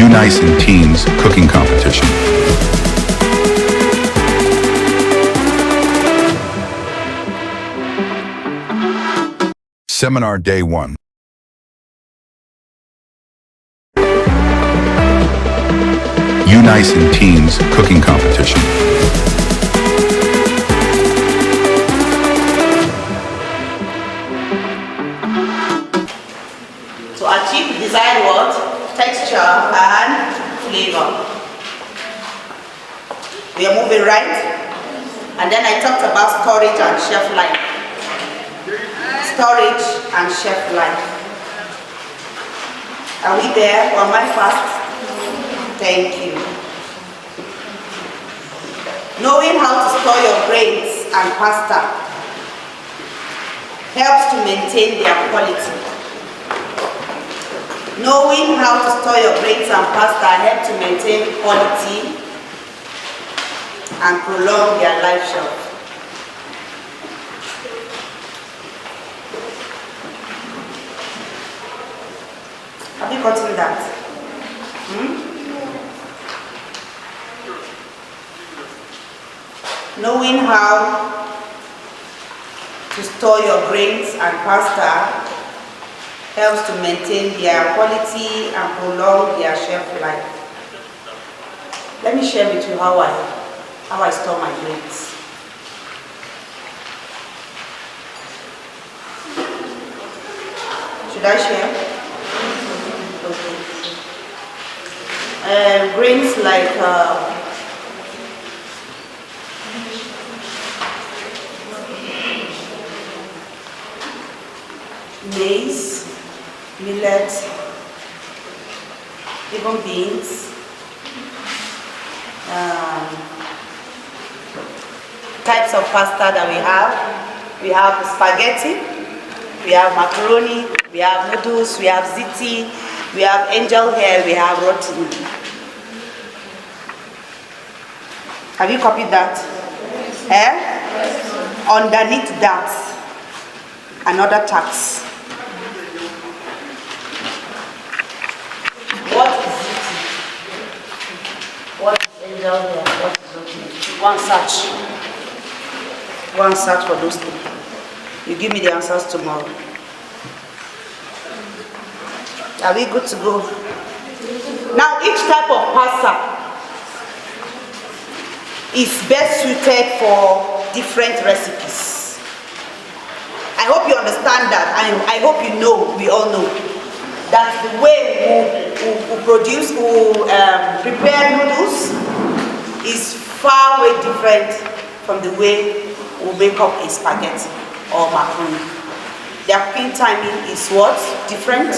U-Nice&Teens cooking competition. Seminar Day 1. U-Nice&Teens cooking competition. To achieve desired what? Texture and flavor. We are moving right. And then I talked about storage and shelf life. Storage and shelf life. Are we there? Or am I fast? Thank you. Knowing how to store your grains and pasta helps to maintain their quality. Knowing how to store your grains and pasta helps to maintain quality and prolong their life shelf. Have you gotten that? Knowing how to store your grains and pasta helps to maintain their quality and prolong their shelf life. Let me share with you how I store my grains. Should I share? Okay. Grains like maize, millet, even beans, types of pasta that we have. We have spaghetti, we have macaroni, we have noodles, we have ziti, we have angel hair, we have roti. Have you copied that? Underneath that, another tax. What is ziti? What is angel hair? What is roti? One search. One search for those things. You give me the answers tomorrow. Are we good to go? Now, each type of pasta is best suited for different recipes. I hope you understand that. I hope you know, we all know, that the way we prepare noodles is far way different from the way we make up a spaghetti or macaroni. Their cooking timing is what? Different.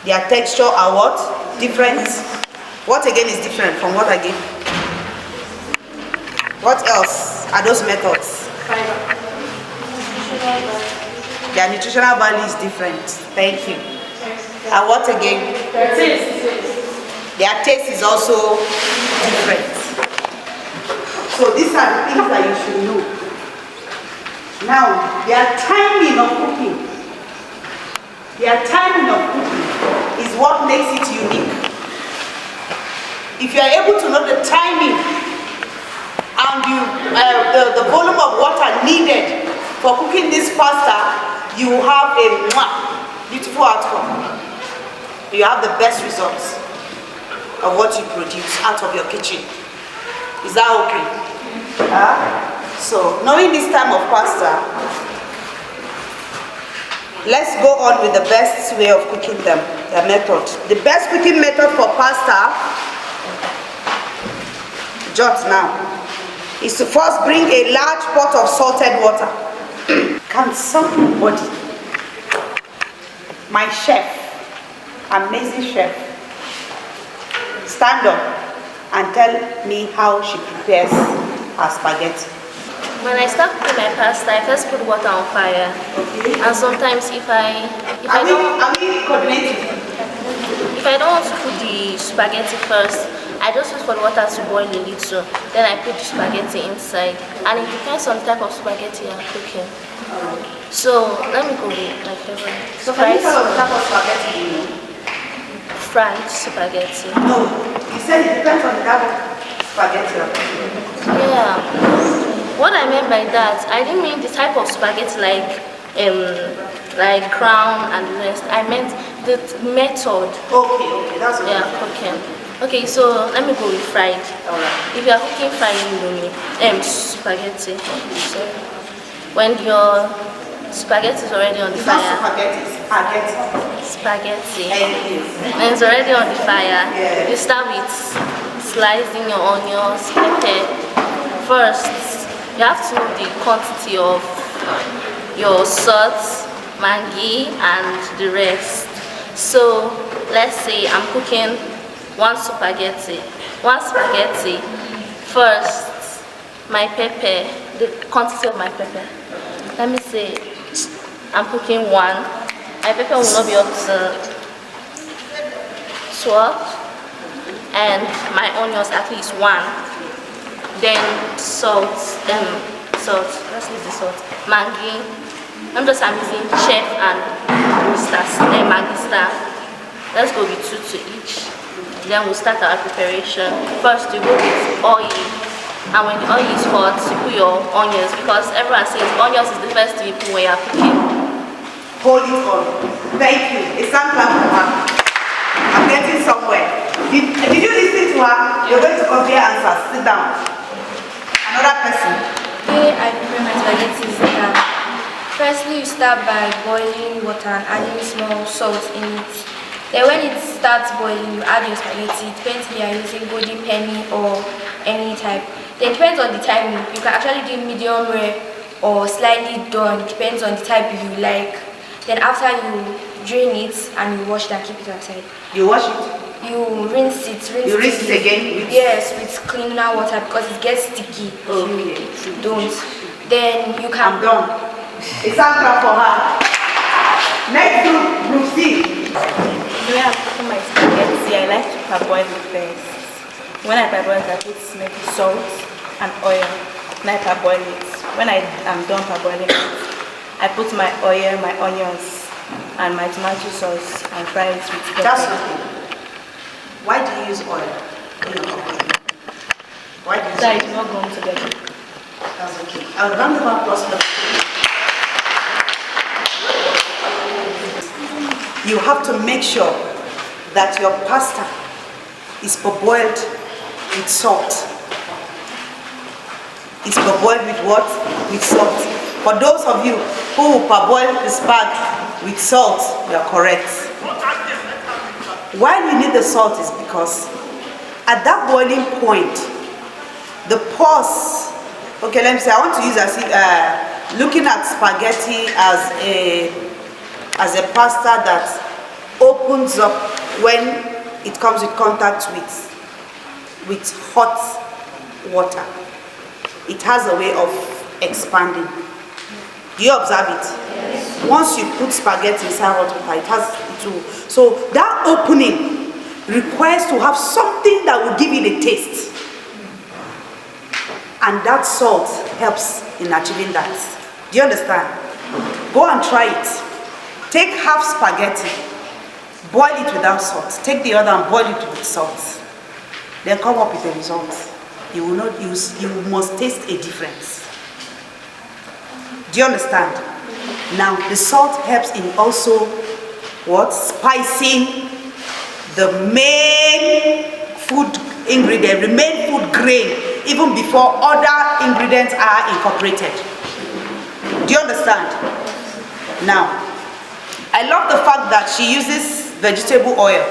Their texture are what? Different. What again is different from what I gave? What else are those methods? Their nutritional value is different. Thank you. And what again? Their taste is also different. So these are the things that you should know. Now, their timing of cooking. Their timing of cooking is what makes it unique. If you are able to know the timing and the volume of water needed for cooking this pasta, you will have a beautiful outcome. You have the best results of what you produce out of your kitchen. Is that okay? So, knowing this type of pasta, let's go on with the best way of cooking them, the method. The best cooking method for pasta, jot now, is to first bring a large pot of salted water. Can somebody, my chef, amazing chef, stand up and tell me how she prepares her spaghetti? When I start cooking my pasta, I first put water on fire. Okay. And sometimes if I don't want to put the spaghetti first, I just wait for the water to boil a little. Then I put the spaghetti inside. And it depends on the type of spaghetti I'm cooking. So let me go with my favorite. So can you tell us the type of spaghetti you know? fried spaghetti. No, you said it depends on the type of spaghetti you're cooking. Yeah. What I meant by that, I didn't mean the type of spaghetti like crown and the rest. I meant the method. Okay, that's okay. Yeah, cooking. Okay, so let me go with fried. Alright. If you are cooking fried indomie, spaghetti. So when your spaghetti is already on the It's not fire. spaghetti. Spaghetti. When it's already on the fire, Yeah. you start with slicing your onions, pepper. First, you have to know the quantity of your salt, Maggi, and the rest. So let's say I'm cooking one spaghetti. First, my pepper, the quantity of my pepper. Let me say I'm cooking one. My pepper will not be up to 12, and my onions at least 1. Then salt. Let's leave the salt. Maggi. I'm using chef and Maggi star. Let's go with 2 to each. Then we'll start our preparation. First, you go with oil, and when the oil is hot, you put your onions, because everyone says onions is the first thing you put when you're cooking. Hold it on. Thank you. It's time for her. I'm getting somewhere. Did you listen to her? You're going to compare answers. Sit down. Another person. The way I prepare my spaghetti is that firstly you start by boiling water and adding small salt in it. Then when it starts boiling, you add your spaghetti. It depends if you are using golden penny or any type. Then it depends on the timing. You can actually do medium rare or slightly done. It depends on the type you like. Then after you drain it and you wash it and keep it aside. You wash it? You rinse it. You rinse it again? Yes, with cleaner water because it gets sticky. Okay. If you don't. Then you can. I'm done. It's time for her. Next group C. The way I cook my spaghetti, I like to parboil it first. When I parboil it, I put maybe salt and oil. Then I parboil it. When I am done parboiling it, I put my oil, my onions, and my tomato sauce and fry it with pepper. That's okay. Why do you use oil in your cooking? Why do you use So oil? it will not go together. That's okay. I'll round of applause for you have to make sure that your pasta is parboiled with salt. It's parboiled with what? With salt. For those of you who will parboil the spag with salt, you are correct. Why we need the salt is because at that boiling point, the pores, okay, let me say, I want to use looking at spaghetti as a pasta that opens up when it comes in contact with hot water. It has a way of expanding. Do you observe it? Yes. Once you put spaghetti inside hot water, it has to. So that opening requires to have something that will give it a taste. And that salt helps in achieving that. Do you understand? Go and try it. Take half spaghetti, boil it without salt. Take the other and boil it with salt. Then come up with the result. You will not use, you must taste a difference. Do you understand? Now the salt helps in also what? Spicing the main food ingredient, the main food grain, even before other ingredients are incorporated. Do you understand? Now, I love the fact that she uses vegetable oil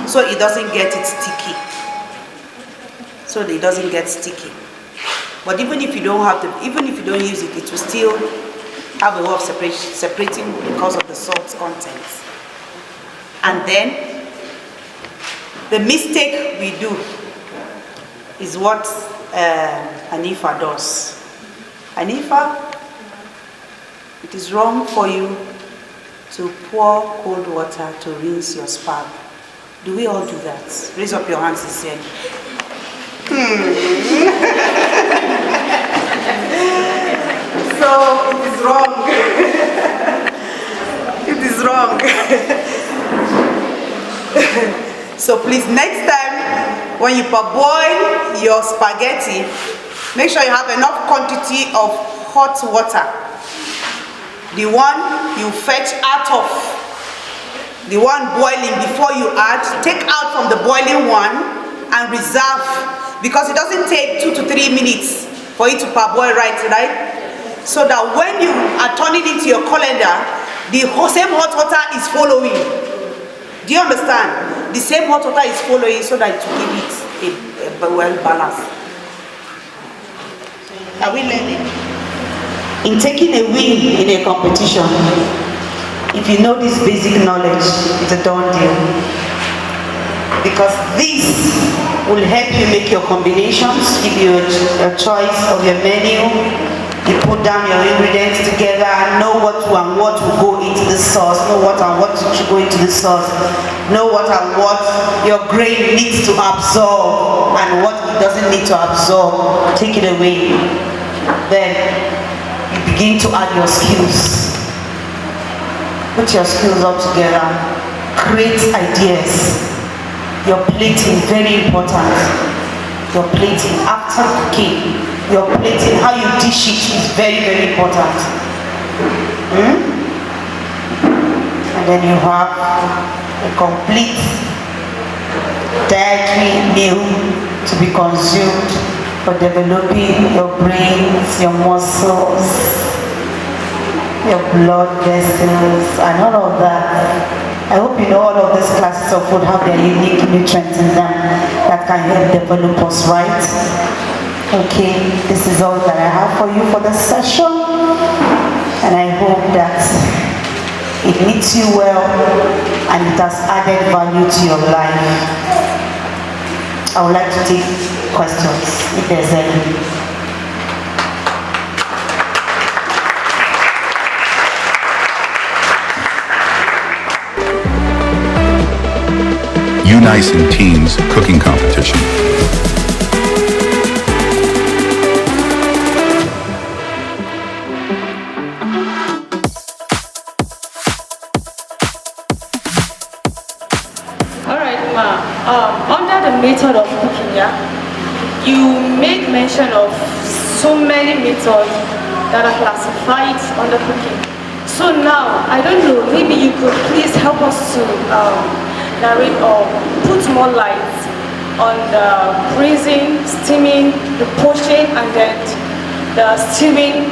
so it doesn't get it sticky. So that it doesn't get sticky. But even if you don't have to, even if you don't use it, it will still have a way of separating because of the salt content. And then the mistake we do is what Hanifa does. Hanifa, it is wrong for you to pour cold water to rinse your spag. Do we all do that? Raise up your hands sincerely. So it is wrong. It is wrong. So please, next time when you parboil your spaghetti, make sure you have enough quantity of hot water. The one you fetch out of the one boiling before you add, take out from the boiling one and reserve, because it doesn't take 2 to 3 minutes for it to parboil right? So that when you are turning into your colander, the same hot water is following. Do you understand? The same hot water is following so that it will give it a well balance. Are we learning? In taking a win in a competition, if you know this basic knowledge, it's a done deal. Because this will help you make your combinations, give you a choice of your menu. You put down your ingredients together and know what will go into the sauce, know what and what should go into the sauce, know what and what your grain needs to absorb and what it doesn't need to absorb. Take it away. Then you begin to add your skills. Put your skills up together. Create ideas. Your plating, very important. Your plating after cooking. Your plating, how you dish it is very, very important. And then you have a complete dietary meal to be consumed for developing your brains, your muscles, your blood vessels, and all of that. I hope you know all of these classes of food have their unique nutrients in them that can help develop us, right? Okay, this is all that I have for you for this session, and I hope that it meets you well and it has added value to your life. I would like to take questions if there's any. U-Nice&Teens cooking competition. Under the method of cooking, you made mention of so many methods that are classified under cooking. So now, I don't know, maybe you could please help us to narrate or put more light on the braising, steaming, the poaching, and then the stewing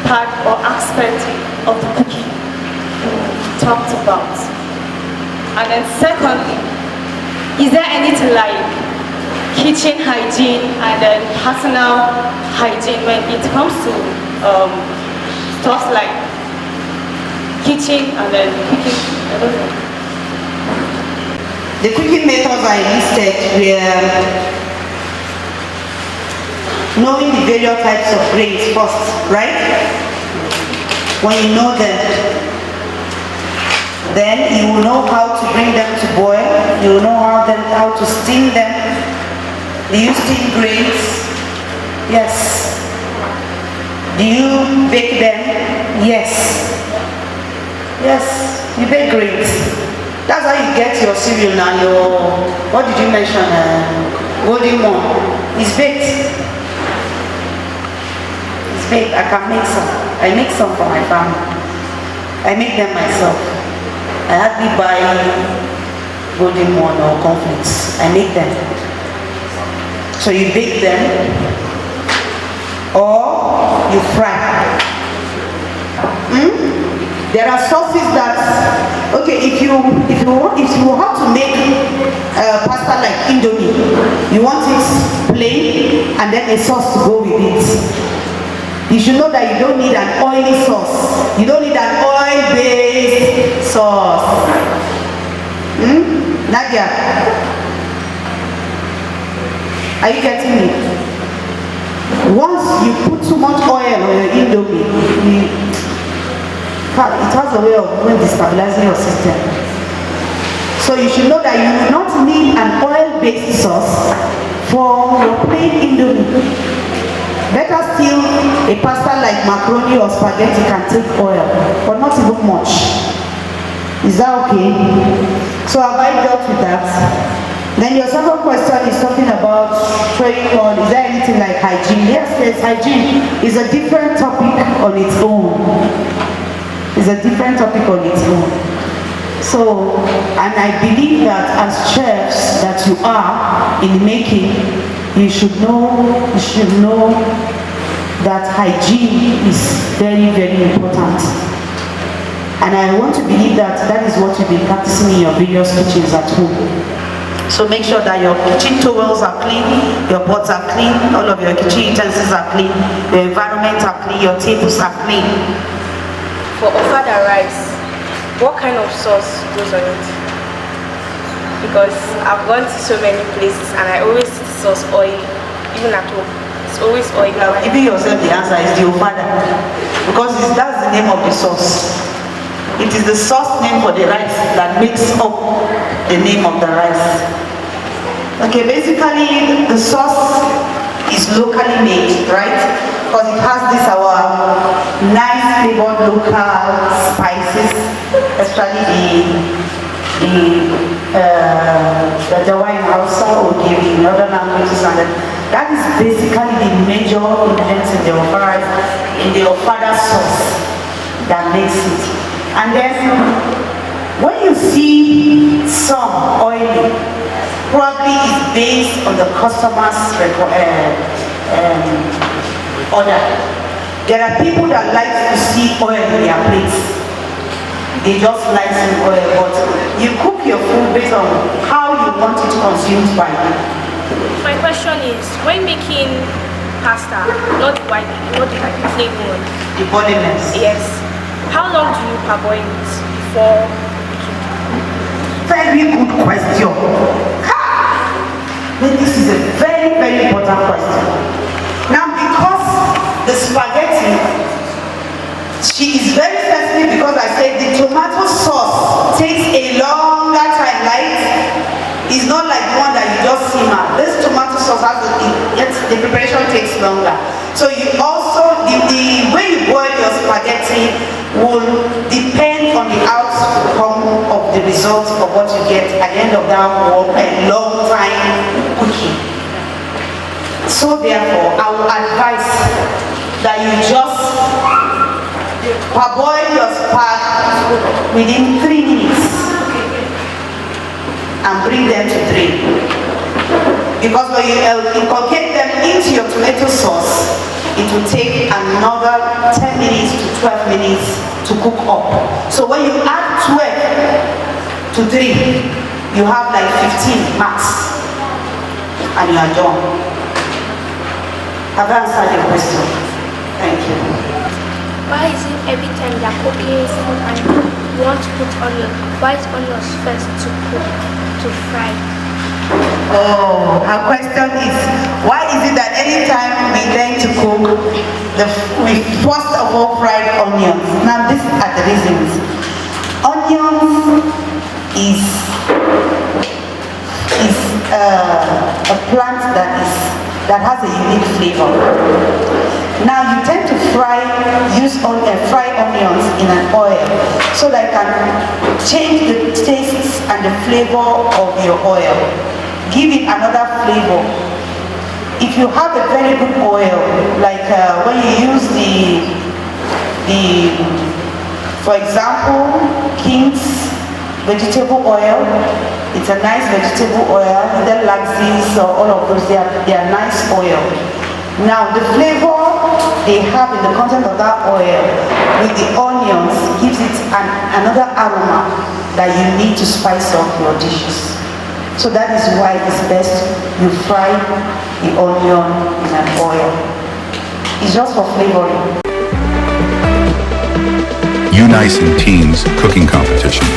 part or aspect of the cooking talked about. And then secondly, is there anything like kitchen hygiene and then personal hygiene when it comes to stuff like kitchen and then cooking? I don't know. The cooking methods I listed were knowing the various types of grains first, right? When you know them, then you will know how to bring them to boil. You will know how to steam them. Do you steam grains? Yes. Do you bake them? Yes. Yes, you bake grains. That's how you get your cereal now. Your, what did you mention? Golden one. It's baked. It's baked. I can make some. I make some for my family. I make them myself. I hardly buy golden one or cornflakes. I make them. So you bake them or you fry. There are sauces that, okay, if you have to make pasta like Indomie, you want it plain and then a sauce to go with it. You should know that you don't need an oily sauce. You don't need an oil-based sauce. Nadia, are you getting me? Once you put too much oil on your Indomie, it has a way of destabilizing your system. So you should know that you will not need an oil-based sauce for your plain Indomie. Better still, a pasta like macaroni or spaghetti can take oil, but not even much. Is that okay? So have I dealt with that? Then your second question is talking about training on, is there anything like hygiene? Yes, hygiene is a different topic on its own. It's a different topic on its own. So, and I believe that as chefs that you are in making, you should know that hygiene is very, very important. And I want to believe that that is what you've been practicing in your various kitchens at home. So make sure that your kitchen towels are clean, your pots are clean, all of your kitchen utensils are clean, your environment are clean, your tables are clean. For ofada rice, what kind of sauce goes on it? Because I've gone to so many places and I always see the sauce oil, even at home. It's always oil. You have given yourself the answer is the ofada, because that's the name of the sauce. It is the sauce name for the rice that makes up the name of the rice. Okay, basically the sauce is locally made, right? Because it has this our nice flavored local spices, especially the Hawaiian Hausa or the other languages, and that is basically the major ingredients in the ofada sauce that makes it. And then when you see some oily, probably it's based on the customer's order. There are people that like to see oil in their plates. They just like some oil, but you cook your food based on how you want it consumed by you. My question is, when making pasta, not the white, not the plain one. The bodyless. Yes. How long do you parboil it before cooking? Very good question. This is a very, very important question. Now, because the spaghetti, she is very sensitive, because I said the tomato sauce takes a longer time, right? It's not like the one that you just simmer. This tomato sauce has the preparation takes longer. So you also, the way you boil your spaghetti will depend on the outcome of the result of what you get at the end of that long time cooking. So therefore, I will advise that you just parboil your spag within 3 minutes and bring them to drain. Because when you inculcate them into your tomato sauce, it will take another 10 minutes to 12 minutes to cook up. So when you add 12 to 3, you have like 15 max, and you are done. Have I answered your question? Thank you. Why is it every time you're cooking food and you want to put onion, why is onions first to cook, to fry? Oh, her question is, why is it that anytime we tend to cook, we first of all fry onions? Now, these are the reasons. Onions is a plant that has a unique flavor. Now, you tend to fry onions in an oil so that it can change the taste and the flavor of your oil. Give it another flavor. If you have a very good oil, like when you use for example, King's vegetable oil, it's a nice vegetable oil, either Laxis or all of those, they are nice oil. Now the flavor they have in the content of that oil with the onions gives it another aroma that you need to spice up your dishes. So that is why it's best you fry the onion in an oil. It's just for flavoring. U-Nice&Teens cooking competition.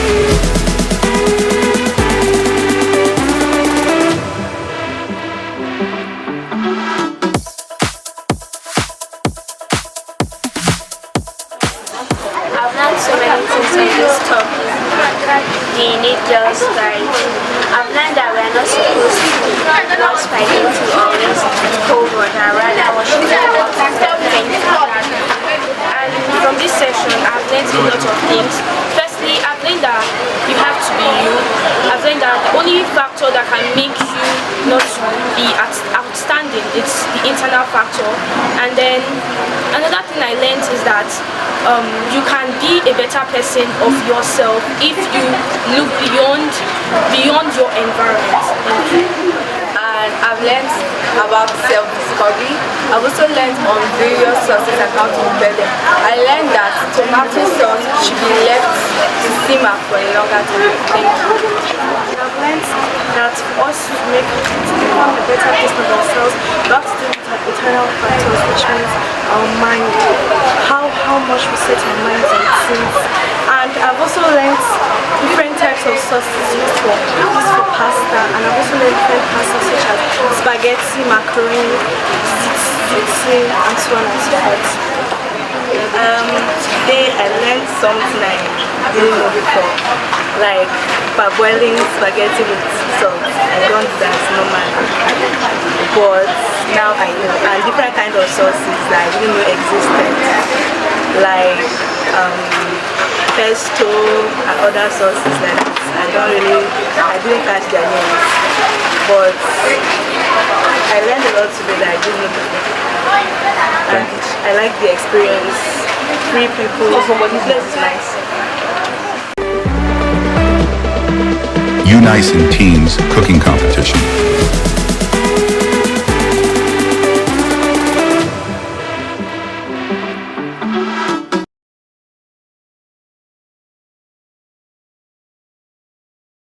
I've learned so many things on this topic. The needles, like I've learned that we're not supposed to wash spaghetti or rinse cold water, rather wash it with hot water. And from this session, I've learned a lot of things. Firstly, I've learned that you have to be you. I've learned that the only factor that can make you not be outstanding is the internal factor. And then another thing I learned is that you can be a better person of yourself if you look beyond your environment. And I've learned about self-discovery. I've also learned on various sauces and how to prepare them. I learned that tomato sauce should be left to simmer for a longer time. Thank you. I've learned that for us to become a better person of ourselves, we have to do with our internal factors, which means our mind, how much we set our minds on things. And I've also learned different types of sauces used for pasta, and I've also learned different pastas such as spaghetti, macaroni, ziti, and so on and so forth. Today I learned something I didn't know before, like parboiling spaghetti with salt. I don't do that normally, but now I know. And different kinds of sauces that I didn't know existed, like pesto and other sauces like that. I didn't catch their names, but I learned a lot today that I didn't know before. And I like the experience. Free people, the place is nice. U-Nice&Teens Cooking Competition.